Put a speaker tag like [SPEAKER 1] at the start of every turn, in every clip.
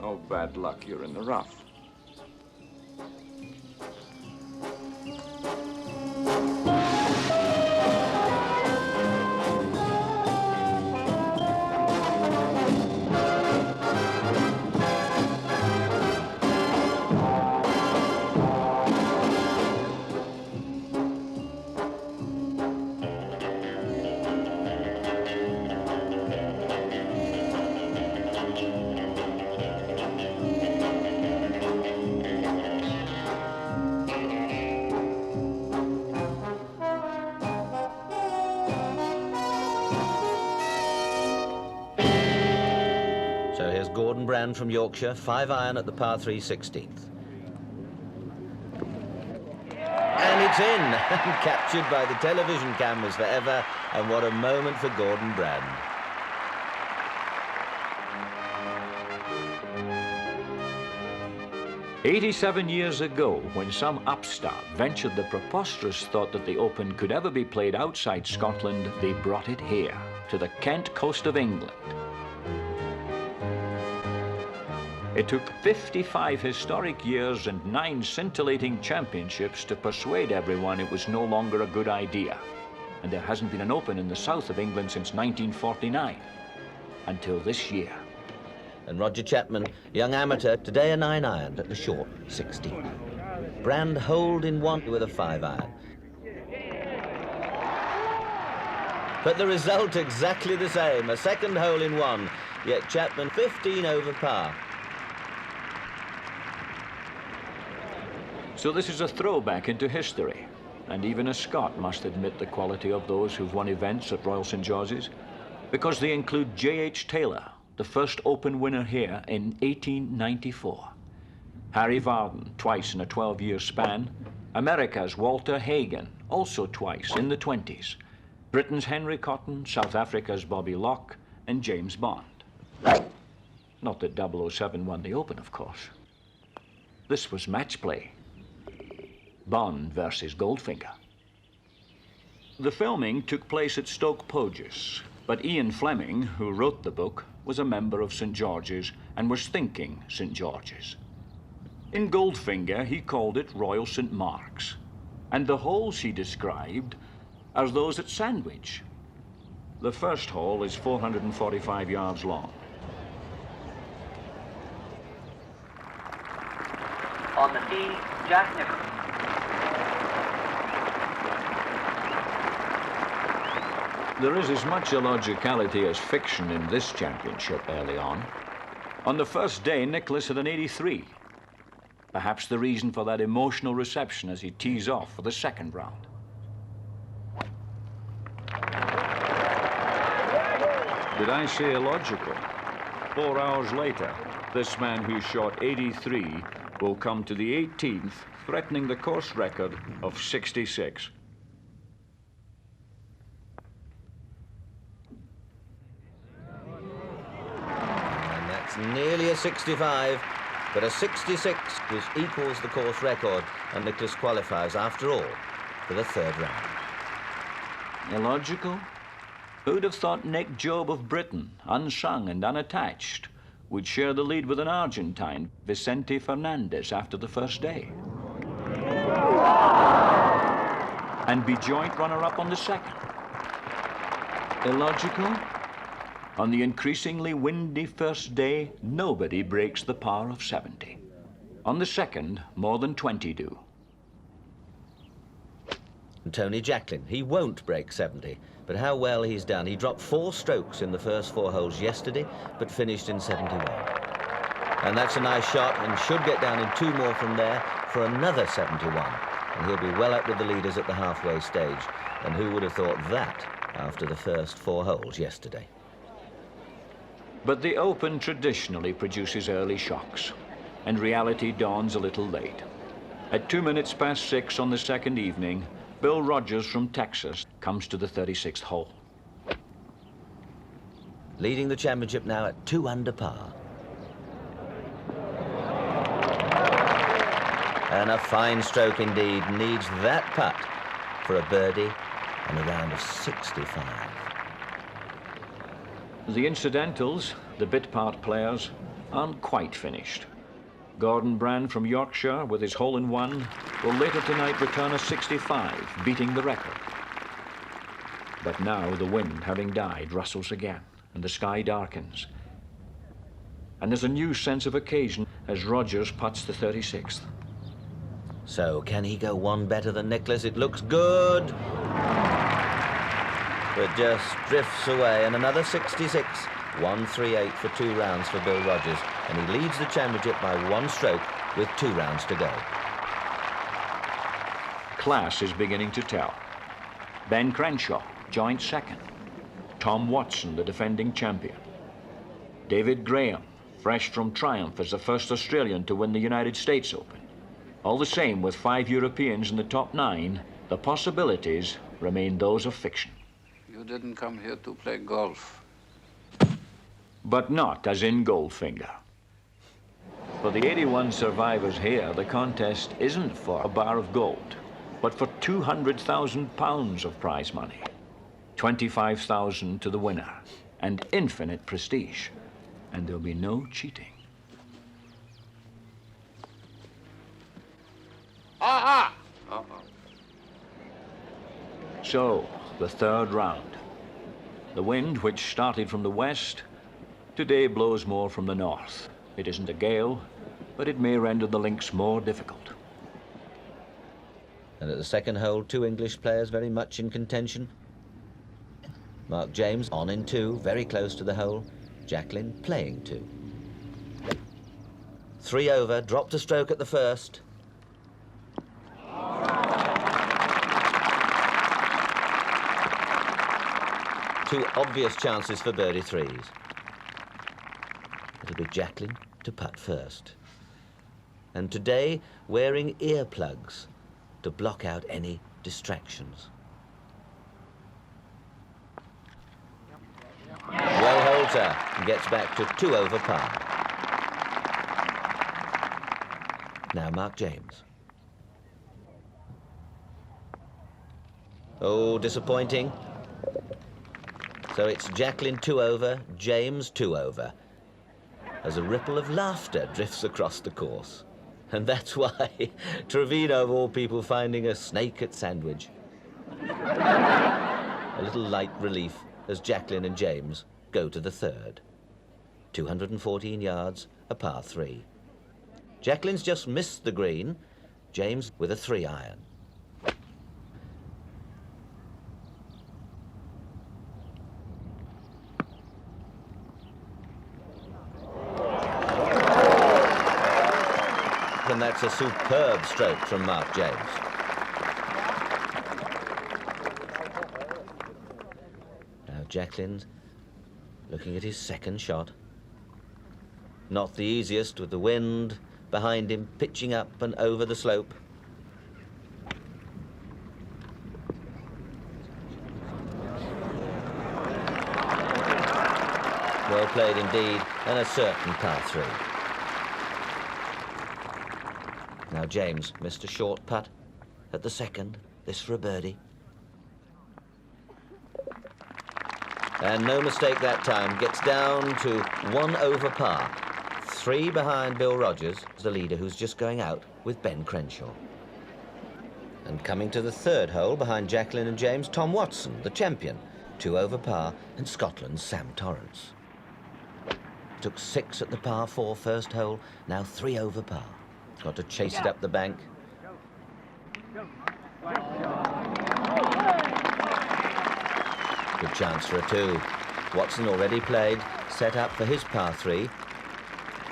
[SPEAKER 1] Oh, bad luck, you're in the rough.
[SPEAKER 2] So here's Gordon Brand from Yorkshire, 5-iron at the par 3 16th. And it's in, captured by the television cameras forever, and what a moment for Gordon Brand.
[SPEAKER 3] "87 years ago, when some upstart ventured the preposterous thought that the Open could ever be played outside Scotland, they brought it here, to the Kent coast of England. It took 55 historic years and 9 scintillating championships to persuade everyone it was no longer a good idea. And there hasn't been an Open in the south of England since 1949, until this year."
[SPEAKER 2] And Roger Chapman, young amateur, today a 9-iron at the short 16th. Brand holed in one with a 5-iron. But the result exactly the same, a second hole in one, yet Chapman 15 over par.
[SPEAKER 3] So this is a throwback into history, and even a Scot must admit the quality of those who've won events at Royal St George's, because they include J.H. Taylor, the first Open winner here in 1894. Harry Vardon, twice in a 12-year span. America's Walter Hagen, also twice in the 20s. Britain's Henry Cotton, South Africa's Bobby Locke, and James Bond. Not that 007 won the Open, of course. This was match play. Bond versus Goldfinger. The filming took place at Stoke Poges, but Ian Fleming, who wrote the book, was a member of St George's and was thinking St George's. In Goldfinger, he called it Royal St Mark's, and the holes he described as those at Sandwich. The first hole is 445 yards long.
[SPEAKER 4] On the tee, Jack Nicholson.
[SPEAKER 3] There is as much illogicality as fiction in this championship early on. On the first day, Nicholas had an 83. Perhaps the reason for that emotional reception as he tees off for the second round.
[SPEAKER 1] Did I say illogical? 4 hours later, this man who shot 83 will come to the 18th, threatening the course record of 66.
[SPEAKER 2] And that's nearly a 65, but a 66 which equals the course record, and Nicholas qualifies after all for the third round.
[SPEAKER 3] Illogical? Who'd have thought Nick Job of Britain, unsung and unattached, would share the lead with an Argentine, Vicente Fernandez, after the first day? And be joint runner-up on the second? Illogical? On the increasingly windy first day, nobody breaks the par of 70. On the second, more than 20 do.
[SPEAKER 2] And Tony Jacklin, he won't break 70, but how well he's done. He dropped 4 strokes in the first 4 holes yesterday, but finished in 71. And that's a nice shot, and should get down in 2 more from there for another 71. And he'll be well up with the leaders at the halfway stage. And who would have thought that after the first 4 holes yesterday?
[SPEAKER 3] But the Open traditionally produces early shocks, and reality dawns a little late. At 2 minutes past 6 on the second evening, Bill Rogers from Texas comes to the 36th hole.
[SPEAKER 2] Leading the championship now at 2 under par. And a fine stroke indeed, needs that putt for a birdie and a round of 65.
[SPEAKER 3] The incidentals, the bit part players, aren't quite finished. Gordon Brand from Yorkshire, with his hole-in-one, will later tonight return a 65, beating the record. But now the wind, having died, rustles again, and the sky darkens. And there's a new sense of occasion as Rogers putts the 36th.
[SPEAKER 2] So, can he go one better than Nicholas? It looks good. But just drifts away, and another 66. 138 for 2 rounds for Bill Rogers, and he leads the championship by 1 stroke with 2 rounds to go.
[SPEAKER 3] Class is beginning to tell. Ben Crenshaw, joint second. Tom Watson, the defending champion. David Graham, fresh from triumph as the first Australian to win the United States Open. All the same, with 5 Europeans in the top 9, the possibilities remain those of fiction.
[SPEAKER 5] You didn't come here to play golf.
[SPEAKER 3] But not as in Goldfinger. For the 81 survivors here, the contest isn't for a bar of gold, but for £200,000 of prize money. 25,000 to the winner, and infinite prestige. And there'll be no cheating. So, the 3rd round. The wind, which started from the west, today blows more from the north. It isn't a gale, but it may render the links more difficult.
[SPEAKER 2] And at the 2nd hole, 2 English players very much in contention. Mark James on in 2, very close to the hole. Jacklin playing 2. 3 over, dropped a stroke at the first. Two obvious chances for birdie 3s. It'll be Jacklin to putt first. And today, wearing earplugs to block out any distractions. Well holds her and gets back to 2 over par. Now Mark James. Oh, disappointing. So it's Jacklin 2 over, James 2 over, as a ripple of laughter drifts across the course. And that's why Trevino, of all people, finding a snake at Sandwich. A little light relief as Jacklin and James go to the 3rd. 214 yards, a par 3. Jacklin's just missed the green, James with a 3-iron. And that's a superb stroke from Mark James. Now Jacklin's looking at his 2nd shot. Not the easiest, with the wind behind him pitching up and over the slope. Well played indeed, and a certain par 3. Now James missed a short putt at the 2nd, this for a birdie. And no mistake that time, gets down to 1 over par. 3 behind Bill Rogers, the leader who's just going out with Ben Crenshaw. And coming to the 3rd hole behind Jacklin and James, Tom Watson, the champion. 2 over par, and Scotland's Sam Torrance. Took 6 at the par 4 first hole, now 3 over par. Got to chase it up the bank. Good chance for a 2. Watson already played, set up for his par 3,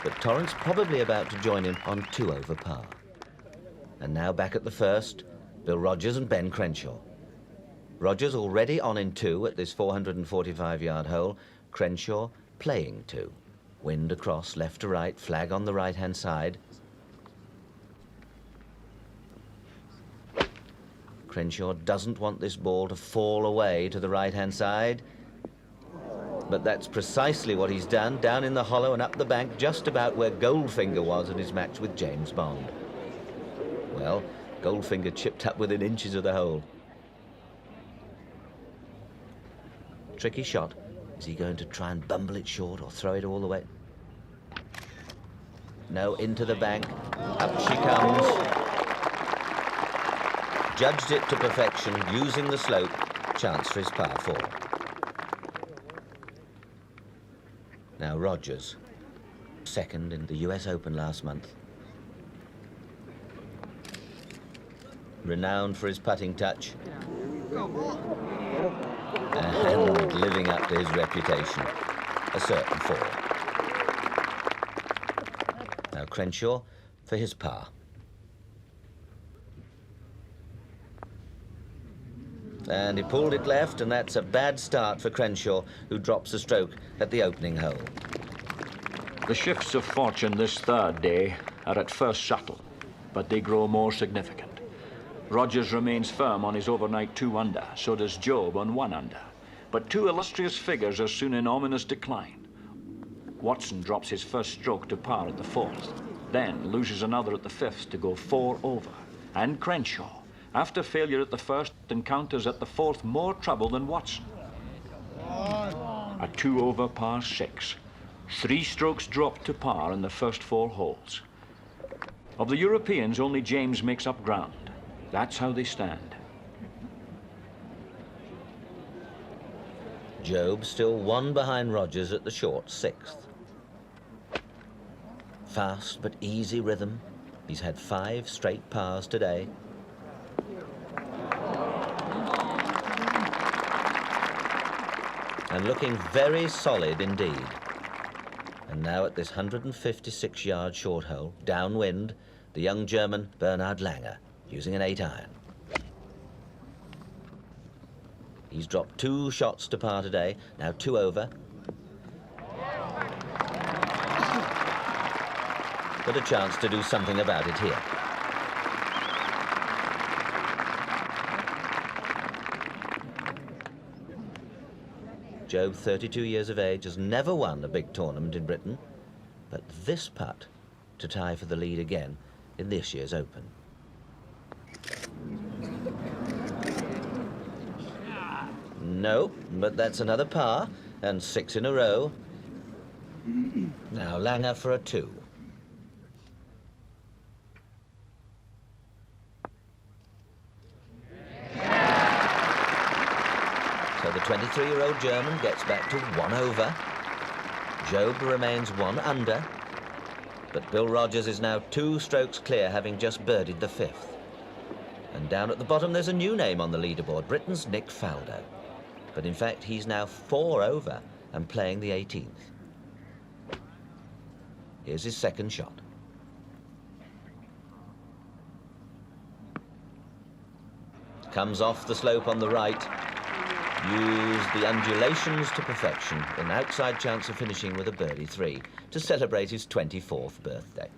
[SPEAKER 2] but Torrance probably about to join him on 2 over par. And now back at the 1st, Bill Rogers and Ben Crenshaw. Rogers already on in 2 at this 445-yard hole. Crenshaw playing 2. Wind across, left to right, flag on the right-hand side. Crenshaw doesn't want this ball to fall away to the right-hand side. But that's precisely what he's done, down in the hollow and up the bank, just about where Goldfinger was in his match with James Bond. Well, Goldfinger chipped up within inches of the hole. Tricky shot. Is he going to try and bumble it short or throw it all the way? No, into the bank. Up she comes. Judged it to perfection, using the slope. Chance for his par 4. Now Rogers, second in the US Open last month. Renowned for his putting touch. And living up to his reputation. A certain 4. Now Crenshaw for his par. And he pulled it left, and that's a bad start for Crenshaw, who drops a stroke at the opening hole.
[SPEAKER 3] The shifts of fortune this third day are at first subtle, but they grow more significant. Rogers remains firm on his overnight 2 under, so does Job on 1 under. But 2 illustrious figures are soon in ominous decline. Watson drops his first stroke to par at the 4th, then loses another at the 5th to go 4 over. And Crenshaw, after failure at the 1st, encounters at the 4th more trouble than Watson. A 2 over par 6. 3 strokes dropped to par in the first 4 holes. Of the Europeans, only James makes up ground. That's how they stand.
[SPEAKER 2] Job still 1 behind Rogers at the short 6th. Fast but easy rhythm. He's had 5 straight pars today. And looking very solid indeed. And now at this 156-yard short hole, downwind, the young German Bernhard Langer, using an 8-iron. He's dropped 2 shots to par today, now 2 over. But a chance to do something about it here. Job, 32 years of age, has never won a big tournament in Britain, but this putt to tie for the lead again in this year's Open. No, but that's another par, and 6 in a row. Now Langer for a 2. So the 23-year-old German gets back to 1 over. Job remains 1 under. But Bill Rogers is now 2 strokes clear, having just birdied the 5th. And down at the bottom, there's a new name on the leaderboard, Britain's Nick Faldo. But in fact, he's now 4 over and playing the 18th. Here's his second shot. Comes off the slope on the right. Used the undulations to perfection, an outside chance of finishing with a birdie 3 to celebrate his 24th birthday.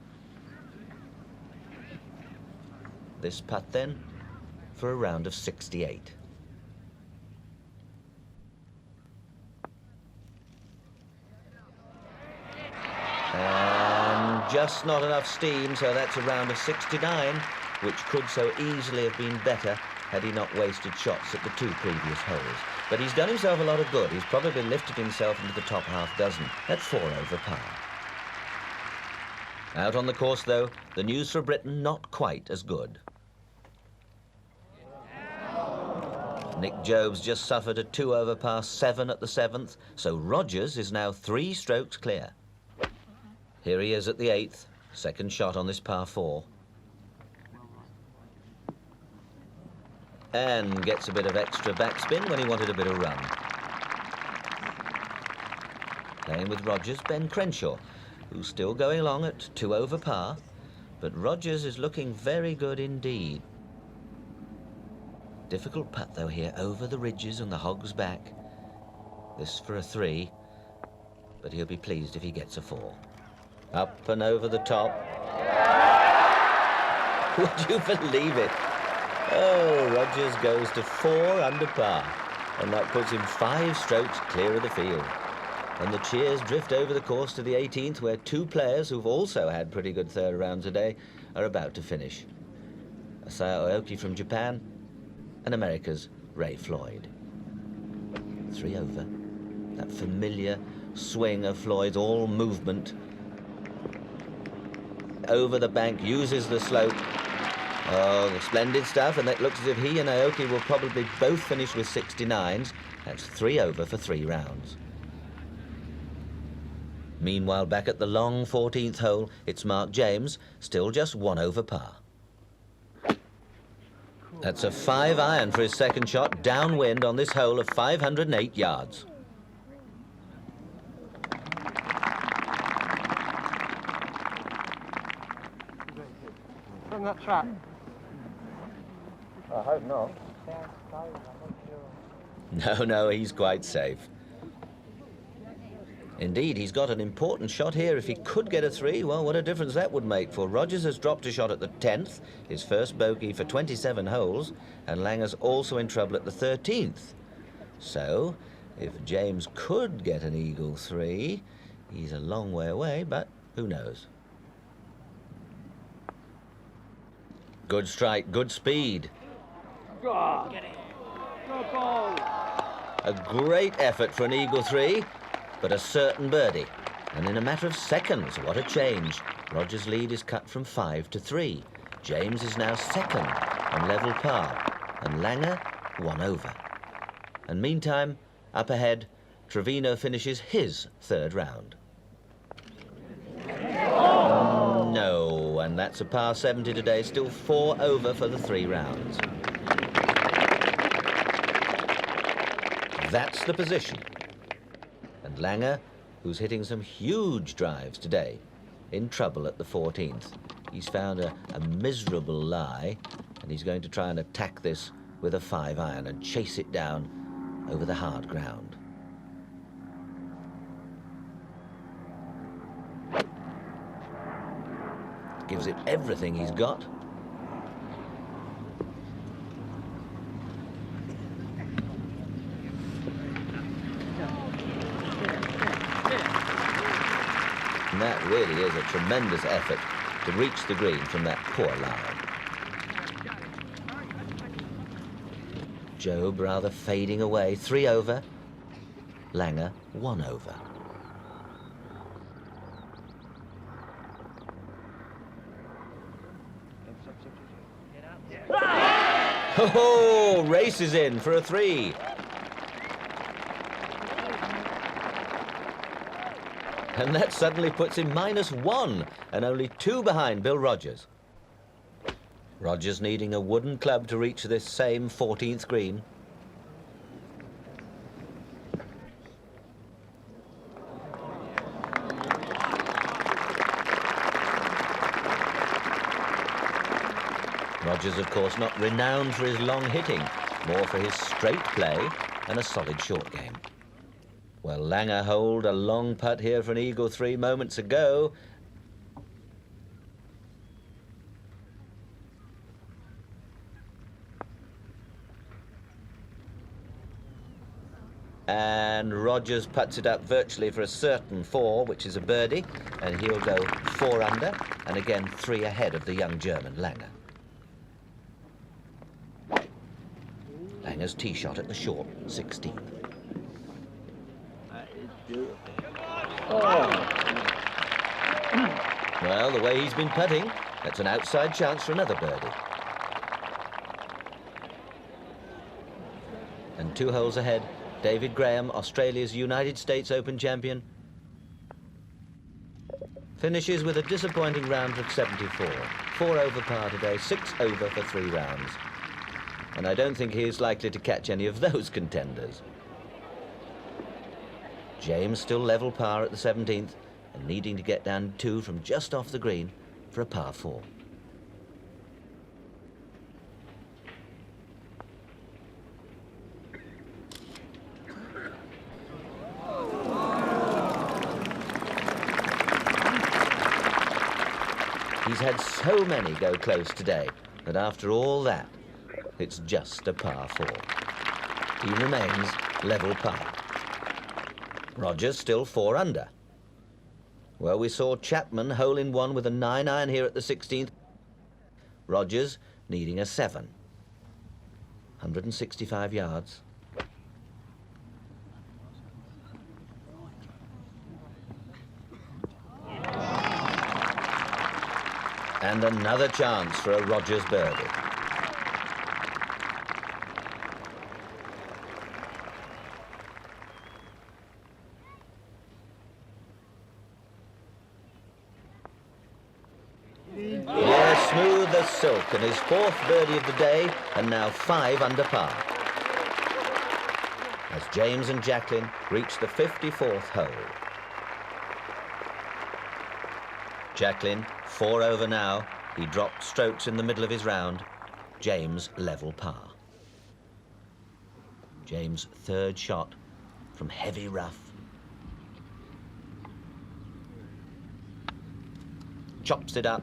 [SPEAKER 2] This putt then for a round of 68. And just not enough steam, so that's a round of 69, which could so easily have been better had he not wasted shots at the 2 previous holes. But he's done himself a lot of good. He's probably lifted himself into the top half dozen at 4 over par. Out on the course, though, the news for Britain not quite as good. Nick Job's just suffered a 2 over par 7 at the 7th, so Rogers is now 3 strokes clear. Here he is at the 8th, second shot on this par 4. And gets a bit of extra backspin when he wanted a bit of run. Playing with Rogers, Ben Crenshaw, who's still going along at 2 over par, but Rogers is looking very good indeed. Difficult putt, though, here over the ridges and the hog's back. This for a 3, but he'll be pleased if he gets a 4. Up and over the top. Would you believe it? Oh, Rogers goes to 4 under par, and that puts him 5 strokes clear of the field. And the cheers drift over the course to the 18th, where 2 players who've also had pretty good third rounds today are about to finish. Asaya Aoki from Japan, and America's Ray Floyd. 3 over. That familiar swing of Floyd's, all movement. over the bank, uses the slope. Oh, splendid stuff, and it looks as if he and Aoki will probably both finish with 69s. That's 3 over for 3 rounds. Meanwhile, back at the long 14th hole, it's Mark James, still just 1 over par. That's a 5-iron for his second shot, downwind on this hole of 508 yards.
[SPEAKER 6] From that trap?
[SPEAKER 2] I hope not. No, he's quite safe. Indeed, he's got an important shot here. If he could get a 3, well, what a difference that would make, for Rogers has dropped a shot at the 10th, his first bogey for 27 holes, and Langer's also in trouble at the 13th. So, if James could get an eagle 3, he's a long way away, but who knows? Good strike, good speed.
[SPEAKER 6] Get it. Go ball.
[SPEAKER 2] A great effort for an eagle 3, but a certain birdie. And in a matter of seconds, what a change. Rogers' lead is cut from 5 to 3. James is now second on level par, and Langer 1 over. And meantime, up ahead, Trevino finishes his 3rd round. No, and that's a par 70 today, still 4 over for the 3 rounds. That's the position. And Langer, who's hitting some huge drives today, in trouble at the 14th. He's found a miserable lie, and he's going to try and attack this with a 5-iron and chase it down over the hard ground. Gives it everything he's got. And that really is a tremendous effort to reach the green from that poor lie. Job rather fading away, 3 over. Langer 1 over. Ho-ho! Races in for a 3. And that suddenly puts him -1 and only 2 behind Bill Rogers. Rogers needing a wooden club to reach this same 14th green. Rogers, of course, not renowned for his long hitting, more for his straight play and a solid short game. Well, Langer holed a long putt here for an eagle 3 moments ago. And Rogers puts it up virtually for a certain 4, which is a birdie, and he'll go 4 under, and again 3 ahead of the young German, Langer. Langer's tee shot at the short, 16. Well, the way he's been putting, that's an outside chance for another birdie. And 2 holes ahead, David Graham, Australia's United States Open champion, finishes with a disappointing round of 74. 4 over par today, 6 over for 3 rounds. And I don't think he's likely to catch any of those contenders. James still level par at the 17th and needing to get down 2 from just off the green for a par 4. He's had so many go close today that after all that, it's just a par 4. He remains level par. Rogers still 4 under. Well, we saw Chapman hole in 1 with a 9-iron here at the 16th. Rogers needing a 7. 165 yards. And another chance for a Rogers birdie. Yeah, smooth as silk, and his fourth birdie of the day, and now 5 under par. As James and Jacqueline reach the 54th hole. Jacqueline, 4 over now. He dropped strokes in the middle of his round. James level par. James' third shot from heavy rough. Chops it up.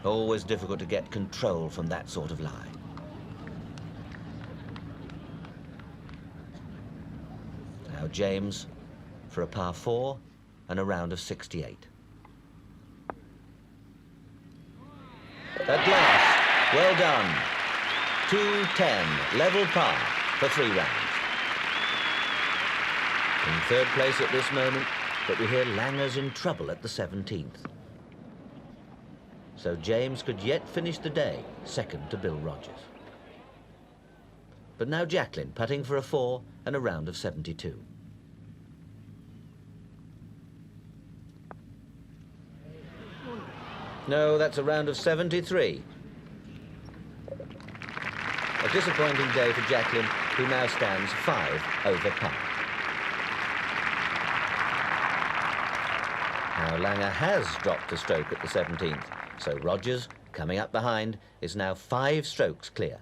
[SPEAKER 2] Always difficult to get control from that sort of lie. Now James for a par 4 and a round of 68. At last, well done. 2-10, level par for 3 rounds. In third place at this moment, but we hear Langer's in trouble at the 17th. So James could yet finish the day second to Bill Rogers. But now Jacqueline putting for a 4 and a round of 72. No, that's a round of 73. A disappointing day for Jacqueline, who now stands 5 over par. Now Langer has dropped a stroke at the 17th, so Rogers, coming up behind, is now 5 strokes clear.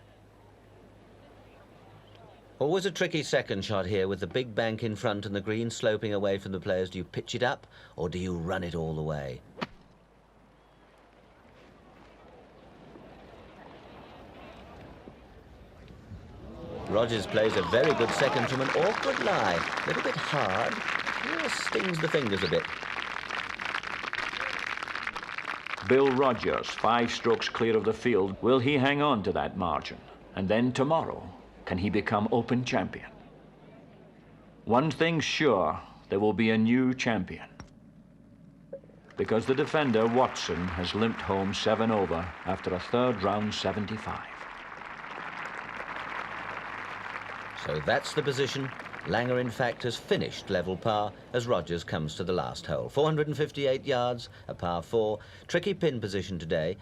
[SPEAKER 2] Always a tricky second shot here with the big bank in front and the green sloping away from the players. Do you pitch it up or do you run it all the way? Rogers plays a very good second from an awkward lie. A little bit hard. Yeah, stings the fingers a bit.
[SPEAKER 3] Bill Rogers, 5 strokes clear of the field. Will he hang on to that margin? And then tomorrow, can he become Open champion? One thing's sure, there will be a new champion. Because the defender, Watson, has limped home 7 over after a third round 75.
[SPEAKER 2] So that's the position. Langer, in fact, has finished level par as Rogers comes to the last hole. 458 yards, a par 4. Tricky pin position today.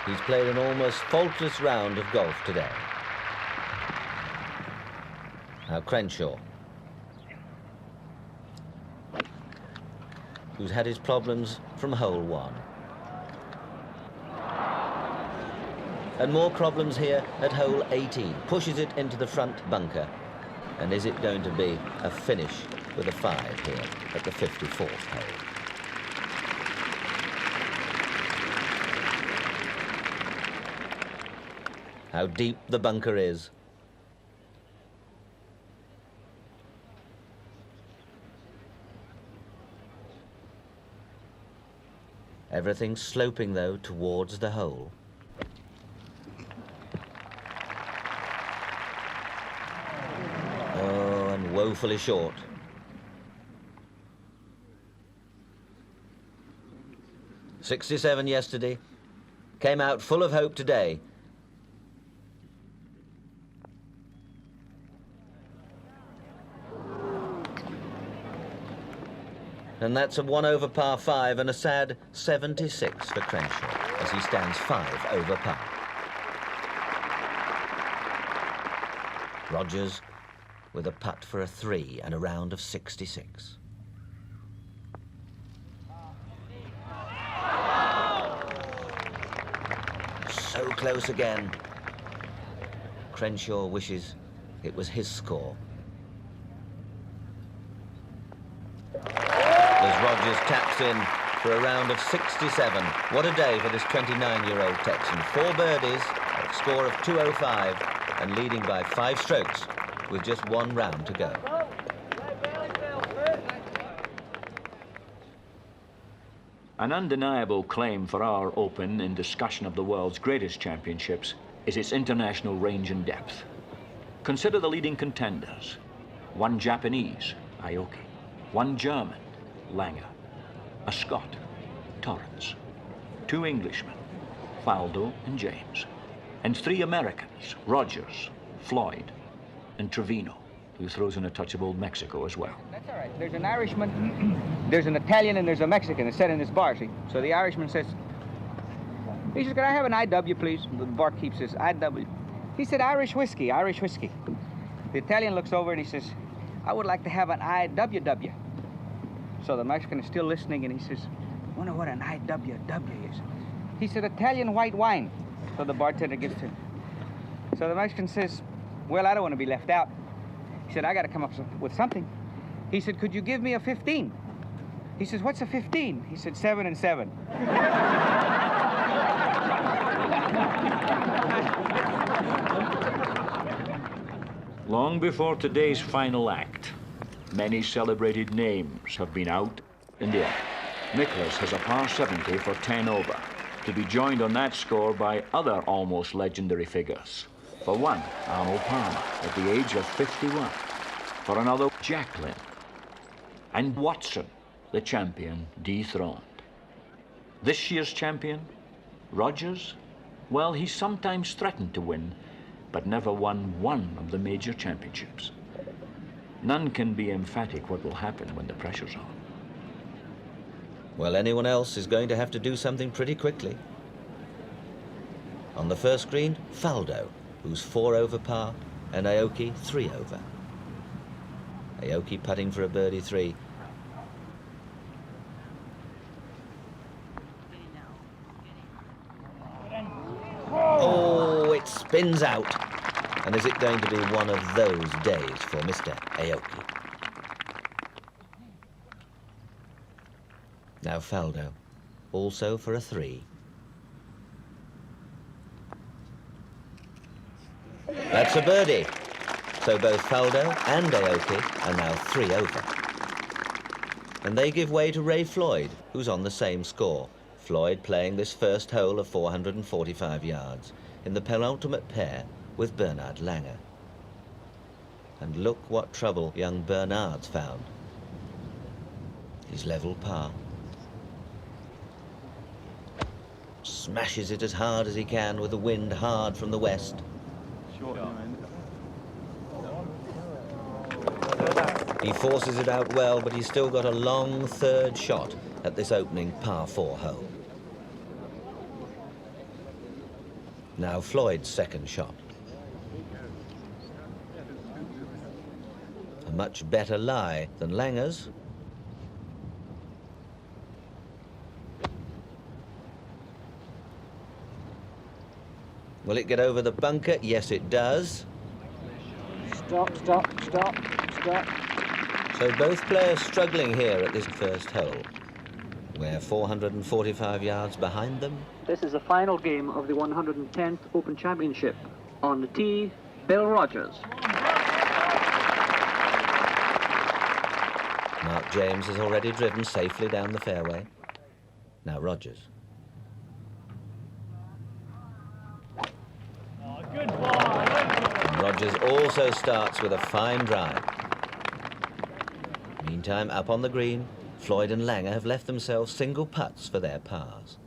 [SPEAKER 2] He's played an almost faultless round of golf today. Now Crenshaw, who's had his problems from hole 1. And more problems here at hole 18. Pushes it into the front bunker. And is it going to be a finish with a 5 here at the 54th hole? How deep the bunker is. Everything sloping, though, towards the hole. Oh, and woefully short. .67 yesterday. Came out full of hope today. And that's a 1 over par 5 and a sad 76 for Crenshaw as he stands 5 over par. Rogers with a putt for a 3 and a round of 66. So close again. Crenshaw wishes it was his score. Rogers taps in for a round of 67. What a day for this 29-year-old Texan. 4 birdies, a score of 205, and leading by 5 strokes with just 1 round to go.
[SPEAKER 3] An undeniable claim for our Open in discussion of the world's greatest championships is its international range and depth. Consider the leading contenders. One Japanese, Aoki. One German, Langer. A Scot, Torrance. Two Englishmen, Faldo and James. And three Americans, Rogers, Floyd, and Trevino, who throws in a touch of old Mexico as well.
[SPEAKER 7] That's all right. There's an Irishman, there's an Italian, and there's a Mexican that's set in this bar, see? So the Irishman says, he says, can I have an IW, please? The barkeep says, IW. He said, Irish whiskey, Irish whiskey. The Italian looks over and he says, I would like to have an IWW. So the Mexican is still listening and he says, I wonder what an IWW is. He said, Italian white wine. So the bartender gives to him. So the Mexican says, well, I don't want to be left out. He said, I got to come up with something. He said, could you give me a 15? He says, what's a 15? He said, 7 and 7.
[SPEAKER 3] Long before today's final act, many celebrated names have been out in the air. Nicholas has a par 70 for 10 over, to be joined on that score by other almost legendary figures. For one, Arnold Palmer, at the age of 51. For another, Jacklin. And Watson, the champion, dethroned. This year's champion, Rogers, well, he sometimes threatened to win, but never won one of the major championships. None can be emphatic what will happen when the pressure's on.
[SPEAKER 2] Well, anyone else is going to have to do something pretty quickly. On the first green, Faldo, who's 4 over par, and Aoki 3 over. Aoki putting for a birdie 3. Oh, it spins out. And is it going to be one of those days for Mr. Aoki? Now Faldo, also for a 3. That's a birdie. So both Faldo and Aoki are now 3 over. And they give way to Ray Floyd, who's on the same score. Floyd playing this first hole of 445 yards in the penultimate pair with Bernard Langer. And look what trouble young Bernard's found. He's level par. Smashes it as hard as he can with the wind hard from the west. He forces it out well, but he's still got a long third shot at this opening par 4 hole. Now Floyd's second shot. A much better lie than Langer's. Will it get over the bunker? Yes, it does.
[SPEAKER 6] Stop.
[SPEAKER 2] So both players struggling here at this first hole. We're 445 yards behind them.
[SPEAKER 4] This is the final game of the 110th Open Championship. On the tee, Bill Rogers.
[SPEAKER 2] Mark James has already driven safely down the fairway. Now Rogers. And Rogers also starts with a fine drive. Meantime, up on the green, Floyd and Langer have left themselves single putts for their pars.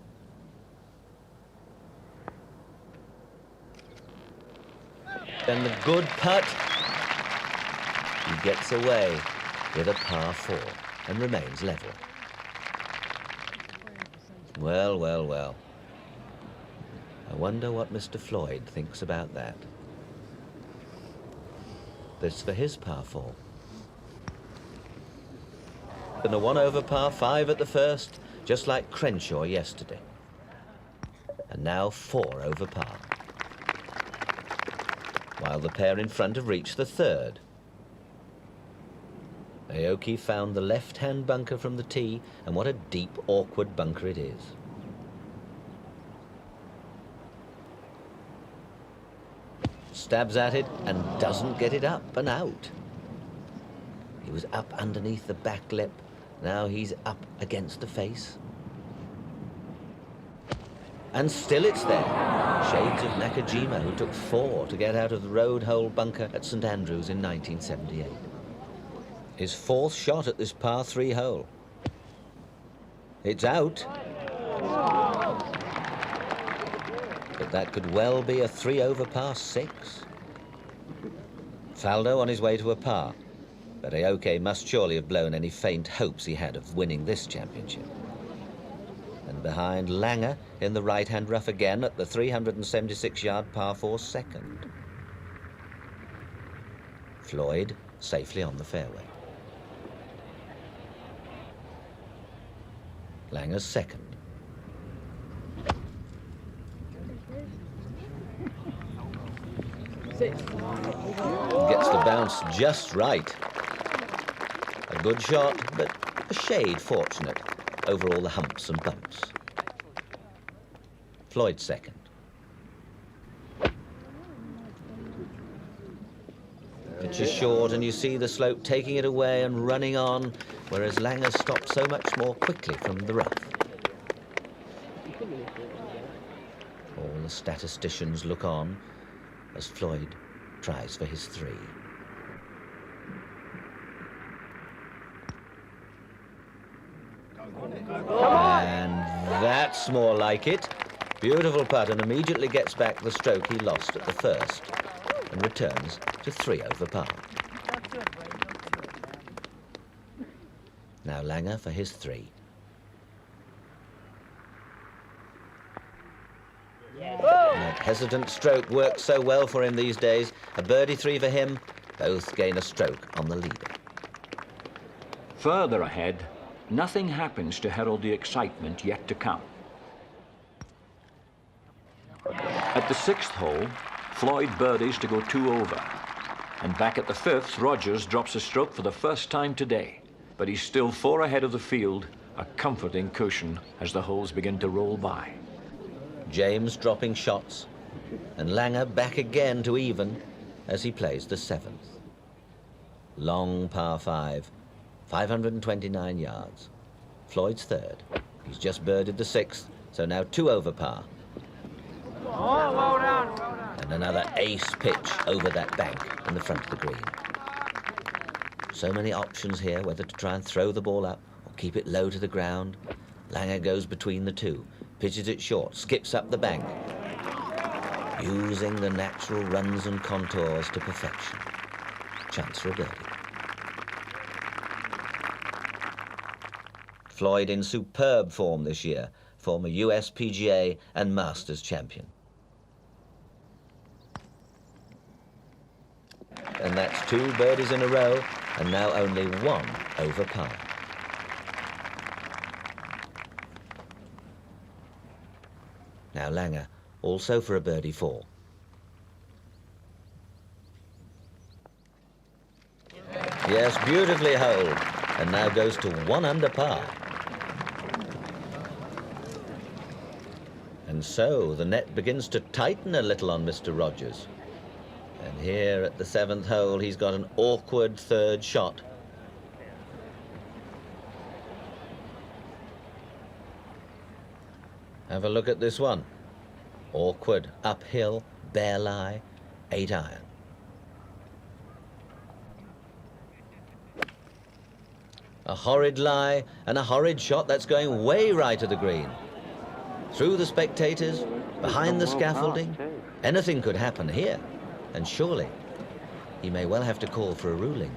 [SPEAKER 2] Then the good putt. He gets away with a par 4 and remains level. Well. I wonder what Mr. Floyd thinks about that. This for his par 4. And a 1 over par 5 at the first, just like Crenshaw yesterday. And now 4 over par. While the pair in front have reached the third. Aoki found the left-hand bunker from the tee, and what a deep, awkward bunker it is. Stabs at it and doesn't get it up and out. He was up underneath the back lip. Now he's up against the face. And still it's there. Shades of Nakajima, who took 4 to get out of the road hole bunker at St Andrews in 1978. His 4th shot at this par 3 hole. It's out. But that could well be a 3 over par 6. Faldo on his way to a par. But Aoki must surely have blown any faint hopes he had of winning this championship. And behind, Langer in the right-hand rough again at the 376-yard par 4 second. Floyd safely on the fairway. Langer's second. Gets the bounce just right. A good shot, but a shade fortunate over all the humps and bumps. Floyd second. Pitch is short and you see the slope taking it away and running on, whereas Langer stopped so much more quickly from the rough. All the statisticians look on as Floyd tries for his 3. And that's more like it. Beautiful putt, and immediately gets back the stroke he lost at the first and returns to 3 over par. Now Langer for his 3. That hesitant stroke works so well for him these days. A birdie 3 for him. Both gain a stroke on the leader.
[SPEAKER 3] Further ahead, nothing happens to herald the excitement yet to come. At the 6th hole, Floyd birdies to go 2 over. And back at the 5th, Rogers drops a stroke for the first time today. But he's still 4 ahead of the field, a comforting cushion as the holes begin to roll by.
[SPEAKER 2] James dropping shots, and Langer back again to even as he plays the 7th. Long par 5, 529 yards. Floyd's 3rd. He's just birdied the 6th, so now 2 over par. And another ace pitch over that bank in the front of the green. So many options here, whether to try and throw the ball up or keep it low to the ground. Langer goes between the 2, pitches it short, skips up the bank, using the natural runs and contours to perfection. Chance for a birdie. Floyd in superb form this year, former US PGA and Masters champion. And that's 2 birdies in a row, and now only 1 over par. Now Langer, also for a birdie 4. Yes, beautifully holed, and now goes to 1 under par. And so the net begins to tighten a little on Mr. Rogers. And here at the 7th hole, he's got an awkward 3rd shot. Have a look at this one. Awkward, uphill, bare lie, 8 iron. A horrid lie and a horrid shot that's going way right of the green. Through the spectators, behind the scaffolding, anything could happen here. And surely, he may well have to call for a ruling.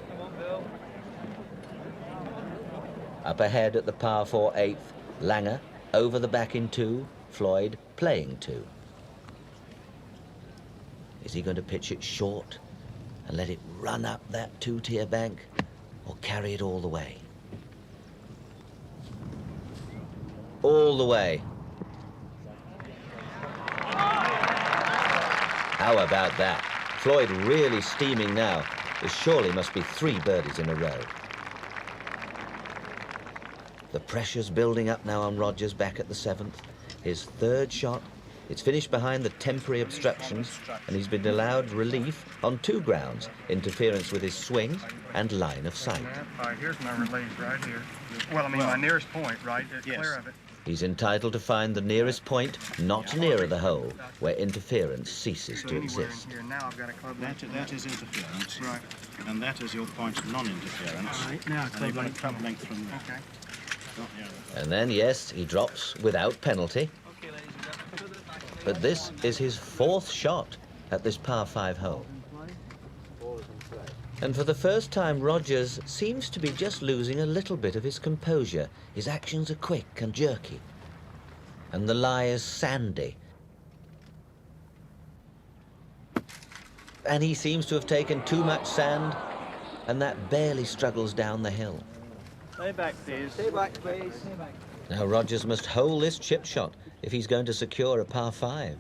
[SPEAKER 2] Up ahead at the par 4 8th, Langer over the back in 2, Floyd playing 2. Is he going to pitch it short and let it run up that 2-tier bank, or carry it all the way? All the way. How about that? Floyd really steaming now. There surely must be 3 birdies in a row. The pressure's building up now on Rogers back at the 7th. His 3rd shot. It's finished behind the temporary obstructions, and he's been allowed relief on 2 grounds: interference with his swing and line of sight.
[SPEAKER 8] Here's my release right here. Well, I mean, my nearest point, right? Clear of it.
[SPEAKER 2] He's entitled to find the nearest point, not nearer the hole, where interference ceases to exist.
[SPEAKER 8] That is interference. Right. And that is your point of non-interference.
[SPEAKER 6] Right, now
[SPEAKER 8] and you've got a club length from there.
[SPEAKER 6] Okay.
[SPEAKER 2] And then, yes, he drops without penalty. But this is his 4th shot at this par 5 hole. And for the first time, Rogers seems to be just losing a little bit of his composure. His actions are quick and jerky. And the lie is sandy. And he seems to have taken too much sand, and that barely struggles down the hill.
[SPEAKER 6] Stay back, please.
[SPEAKER 7] Stay back, please.
[SPEAKER 2] Now Rogers must hole this chip shot if he's going to secure a par 5.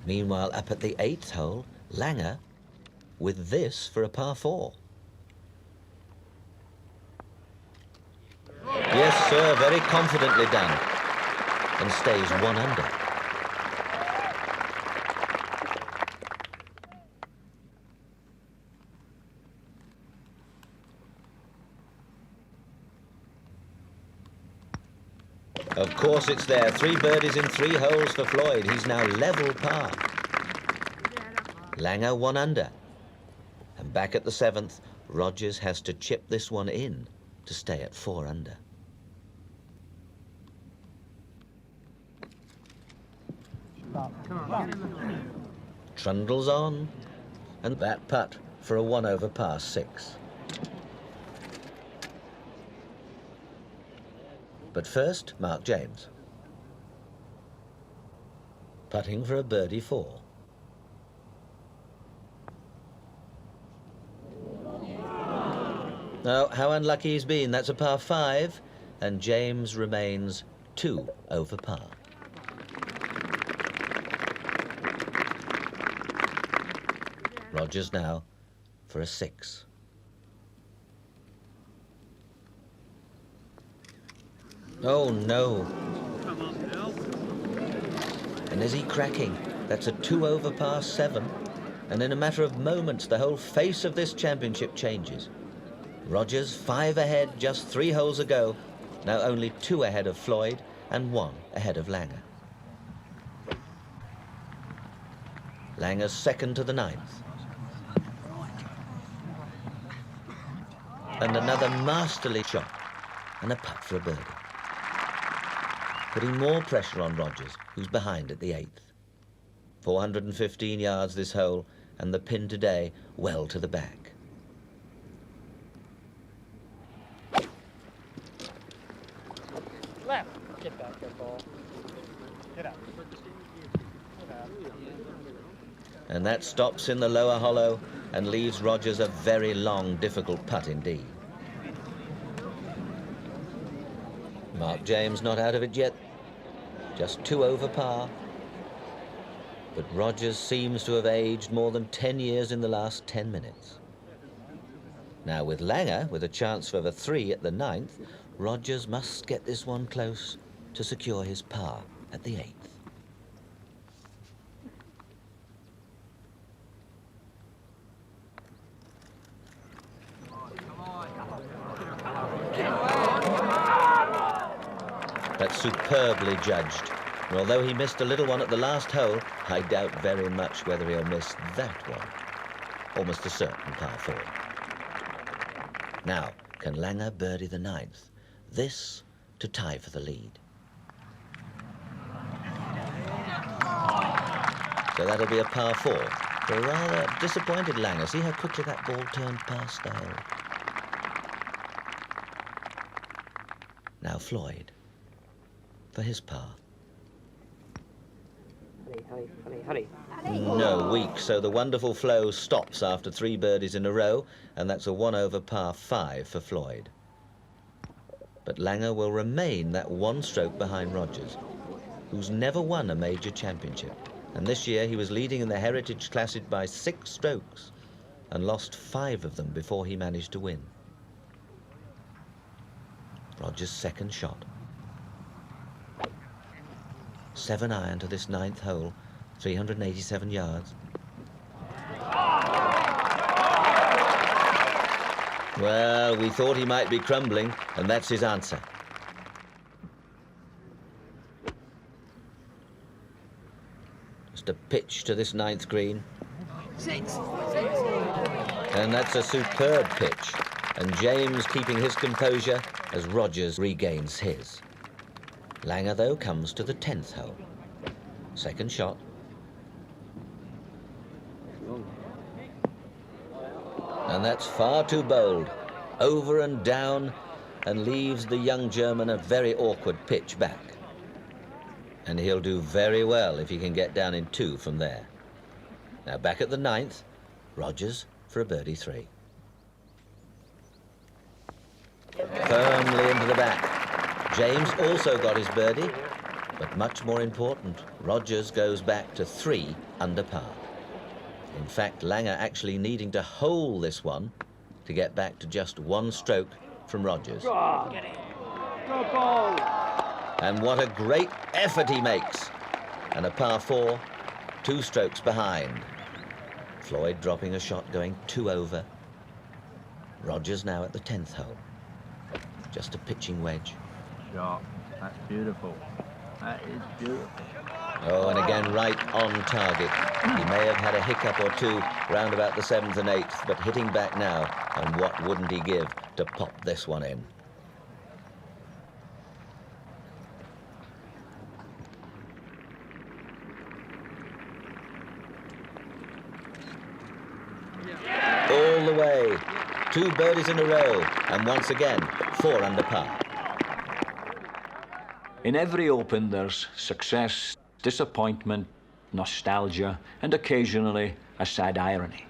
[SPEAKER 2] Meanwhile, up at the 8th hole, Langer with this for a par 4. Yes, sir, very confidently done. And stays 1 under. Of course it's there. 3 birdies in 3 holes for Floyd. He's now level par. Langer 1 under. And back at the 7th, Rogers has to chip this one in to stay at 4 under. Trundles on, and that putt for a 1 over par 6. But first, Mark James. Putting for a birdie 4. Oh, how unlucky he's been. That's a par 5, and James remains 2 over par. Rogers now for a 6. Oh, no. And is he cracking? That's a 2 over par 7. And in a matter of moments, the whole face of this championship changes. Rogers 5 ahead just 3 holes ago. Now only 2 ahead of Floyd and 1 ahead of Langer. Langer's 2nd to the 9th. And another masterly shot and a putt for a birdie. Putting more pressure on Rogers, who's behind at the 8th. 415 yards this hole, and the pin today well to the back.
[SPEAKER 6] Left. Get back there, ball. Get out.
[SPEAKER 2] And that stops in the lower hollow and leaves Rogers a very long, difficult putt indeed. Mark James not out of it yet. Just 2 over par. But Rogers seems to have aged more than 10 years in the last 10 minutes. Now with Langer, with a chance for the 3 at the 9th, Rogers must get this one close to secure his par at the 8th. That's superbly judged. And although he missed a little one at the last hole, I doubt very much whether he'll miss that one. Almost a certain par 4. Now, can Langer birdie the 9th? This to tie for the lead. So that'll be a par 4 for a rather disappointed Langer. See how quickly that ball turned past the hole. Now Floyd for his par.
[SPEAKER 6] Hurry.
[SPEAKER 2] No, weak, so the wonderful flow stops after 3 birdies in a row, and that's a 1 over par 5 for Floyd. But Langer will remain that 1 stroke behind Rogers, who's never won a major championship. And this year he was leading in the Heritage Classic by 6 strokes and lost 5 of them before he managed to win. Rogers' 2nd shot. 7 iron to this 9th hole, 387 yards. Well, we thought he might be crumbling, and that's his answer. Just a pitch to this 9th green. And that's a superb pitch. And James keeping his composure as Rogers regains his. Langer, though, comes to the 10th hole. Second shot. And that's far too bold. Over and down, and leaves the young German a very awkward pitch back. And he'll do very well if he can get down in 2 from there. Now back at the 9th, Rogers for a birdie 3. Firmly into the back. James also got his birdie, but much more important, Rogers goes back to 3 under par. In fact, Langer actually needing to hole this one to get back to just 1 stroke from Rogers. And what a great effort he makes. And a par 4, 2 strokes behind. Floyd dropping a shot going 2 over. Rogers now at the 10th hole. Just a pitching wedge.
[SPEAKER 9] Sharp. That's beautiful. That is beautiful.
[SPEAKER 2] Oh, and again right on target. He may have had a hiccup or 2 round about the 7th and 8th, but hitting back now, and what wouldn't he give to pop this one in? All the way. 2 birdies in a row, and once again, 4 under par.
[SPEAKER 3] In every Open, there's success, disappointment, nostalgia, and occasionally a sad irony.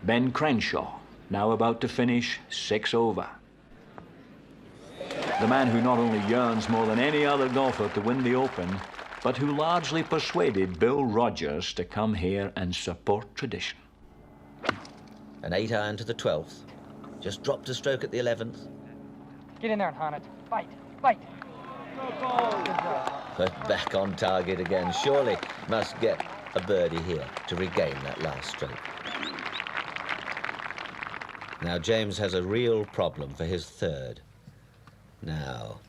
[SPEAKER 3] Ben Crenshaw, now about to finish 6 over. The man who not only yearns more than any other golfer to win the Open, but who largely persuaded Bill Rogers to come here and support tradition.
[SPEAKER 2] An 8-iron to the 12th. Just dropped a stroke at the 11th.
[SPEAKER 6] Get in there and hunt it. Fight, fight.
[SPEAKER 2] But back on target again. Surely must get a birdie here to regain that last stroke. Now James has a real problem for his 3rd. Now,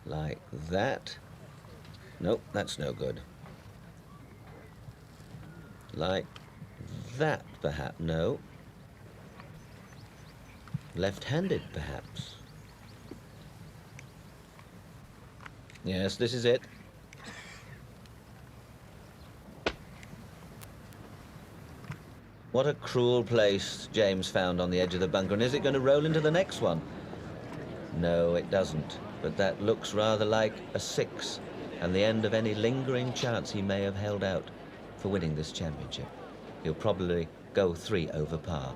[SPEAKER 2] like that. Nope, that's no good. Like that, perhaps. No. Left-handed, perhaps. Yes, this is it. What a cruel place James found on the edge of the bunker. And is it going to roll into the next one? No, it doesn't. But that looks rather like a 6 and the end of any lingering chance he may have held out for winning this championship. He'll probably go 3 over par.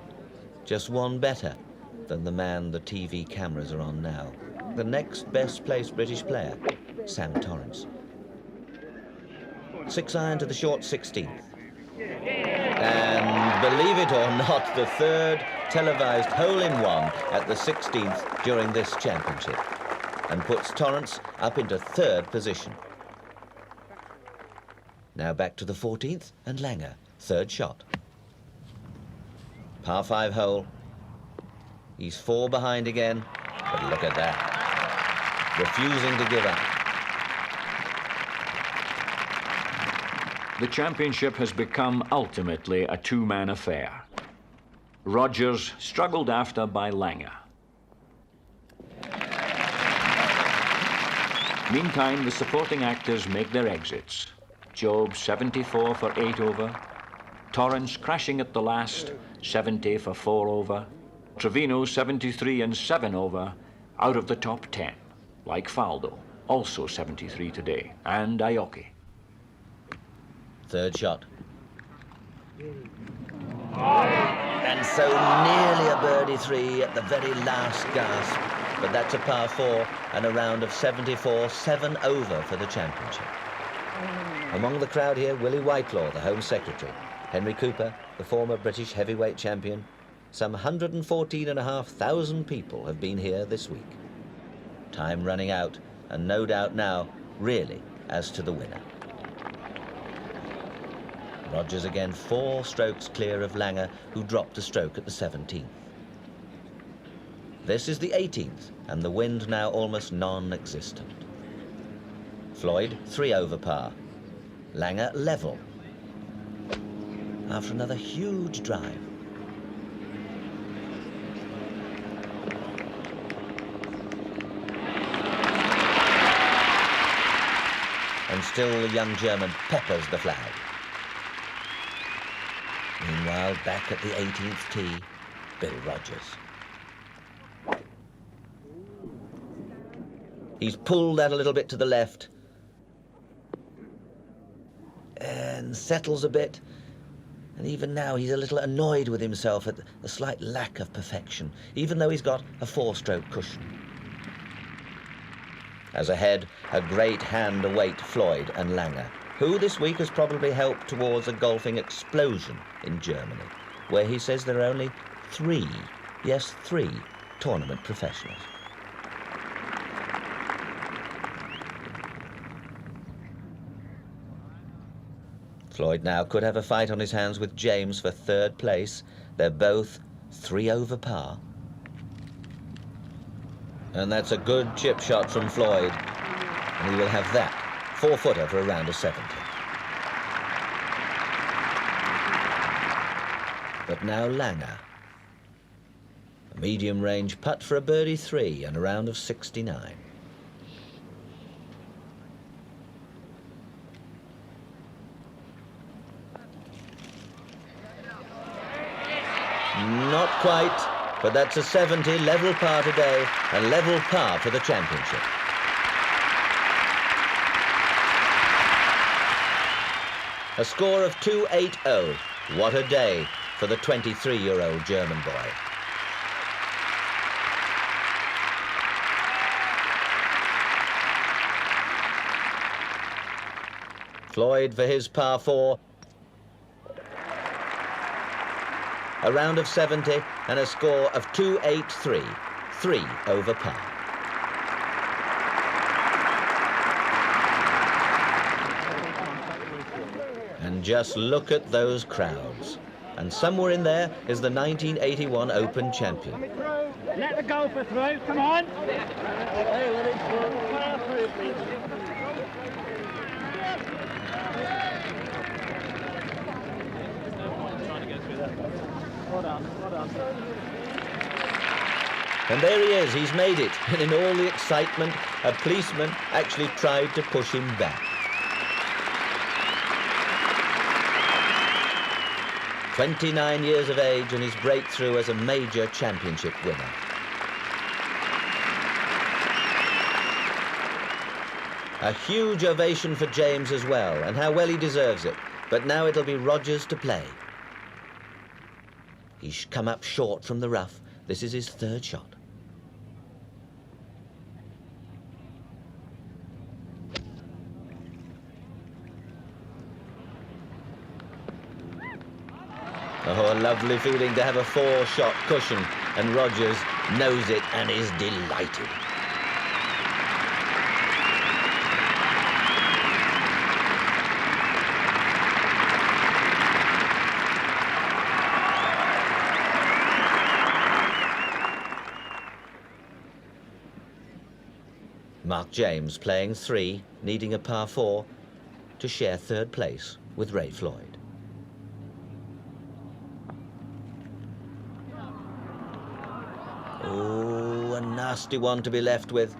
[SPEAKER 2] Just 1 better than the man the TV cameras are on now. The next best placed British player, Sam Torrance. 6-iron to the short 16th. And believe it or not, the 3rd televised hole-in-one at the 16th during this championship, and puts Torrance up into 3rd position. Now back to the 14th and Langer, 3rd shot. Par 5 hole. He's 4 behind again, but look at that. Refusing to give up.
[SPEAKER 3] The championship has become ultimately a 2-man affair. Rogers struggled after by Langer. Meantime, the supporting actors make their exits. Job 74 for 8 over. Torrance crashing at the last, 70 for 4 over. Trevino 73 and 7 over, out of the top 10. Like Faldo, also 73 today, and Aoki.
[SPEAKER 2] 3rd shot. And so nearly a birdie 3 at the very last gasp. But that's a par 4 and a round of 74, 7 over for the championship. Among the crowd here, Willie Whitelaw, the Home Secretary. Henry Cooper, the former British heavyweight champion. Some 114,500 people have been here this week. Time running out, and no doubt now, really, as to the winner. Rogers again 4 strokes clear of Langer, who dropped a stroke at the 17th. This is the 18th, and the wind now almost non-existent. Floyd 3 over par. Langer level. after another huge drive. And still the young German peppers the flag. Meanwhile, back at the 18th tee, Bill Rogers. He's pulled that a little bit to the left and settles a bit. And even now, he's a little annoyed with himself at the slight lack of perfection, even though he's got a 4-stroke cushion. As ahead, a great hand await Floyd and Langer, who this week has probably helped towards a golfing explosion in Germany, where he says there are only 3, yes, 3 tournament professionals. Floyd now could have a fight on his hands with James for 3rd place. They're both 3 over par. And that's a good chip shot from Floyd. And he will have that 4-footer for a round of 70. But now Langer. A medium range putt for a birdie 3 and a round of 69. Not quite, but that's a 70, level par today, and level par for the championship. A score of 280. What a day for the 23-year-old German boy. Floyd for his par 4. A round of 70 and a score of 283, 3 over par. And just look at those crowds. And somewhere in there is the 1981 Open champion.
[SPEAKER 6] Let the golfer through, come on!
[SPEAKER 2] And there he is, he's made it. And in all the excitement, a policeman actually tried to push him back. 29 years of age and his breakthrough as a major championship winner. A huge ovation for James as well, and how well he deserves it. But now it'll be Rogers to play. He's come up short from the rough. This is his 3rd shot. Oh, a lovely feeling to have a 4-shot cushion, and Rogers knows it and is delighted. Mark James playing 3, needing a par 4 to share 3rd place with Ray Floyd. Oh, a nasty one to be left with.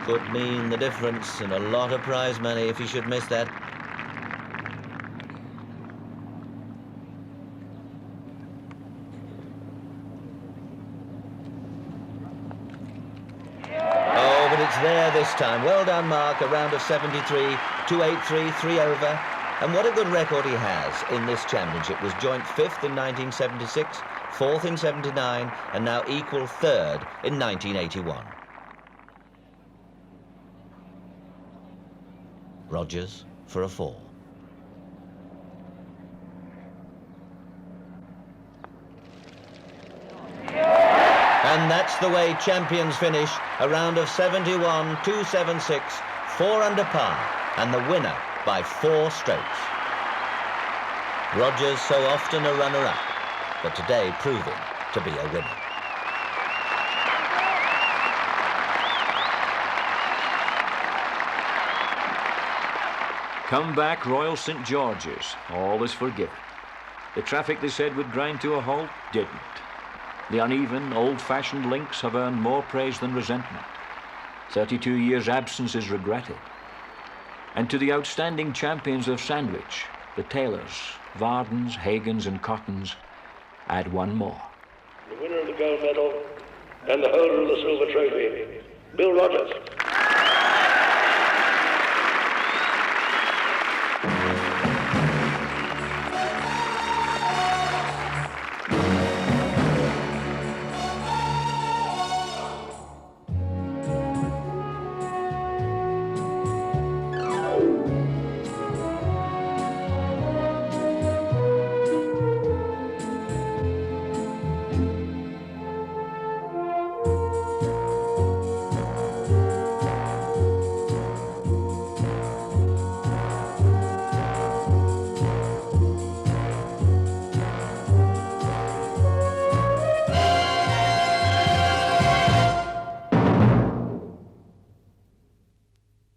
[SPEAKER 2] Could mean the difference and a lot of prize money if he should miss that. Oh, but it's there this time. Well done, Mark. A round of 73, 283, 3 over. And what a good record he has in this championship. Was joint 5th in 1976, 4th in 79, and now equal 3rd in 1981. Rogers for a 4. And that's the way champions finish. A round of 71, 276, 4 under par, and the winner by 4 strokes. Rogers so often a runner-up, but today proving to be a winner.
[SPEAKER 3] Come back, Royal St. George's. All is forgiven. The traffic they said would grind to a halt didn't. The uneven, old-fashioned links have earned more praise than resentment. 32 years' absence is regretted. And to the outstanding champions of Sandwich, the Taylors, Vardens, Hagans, and Cottons, add one more.
[SPEAKER 10] The winner of the gold medal and the holder of the silver trophy, Bill Rogers.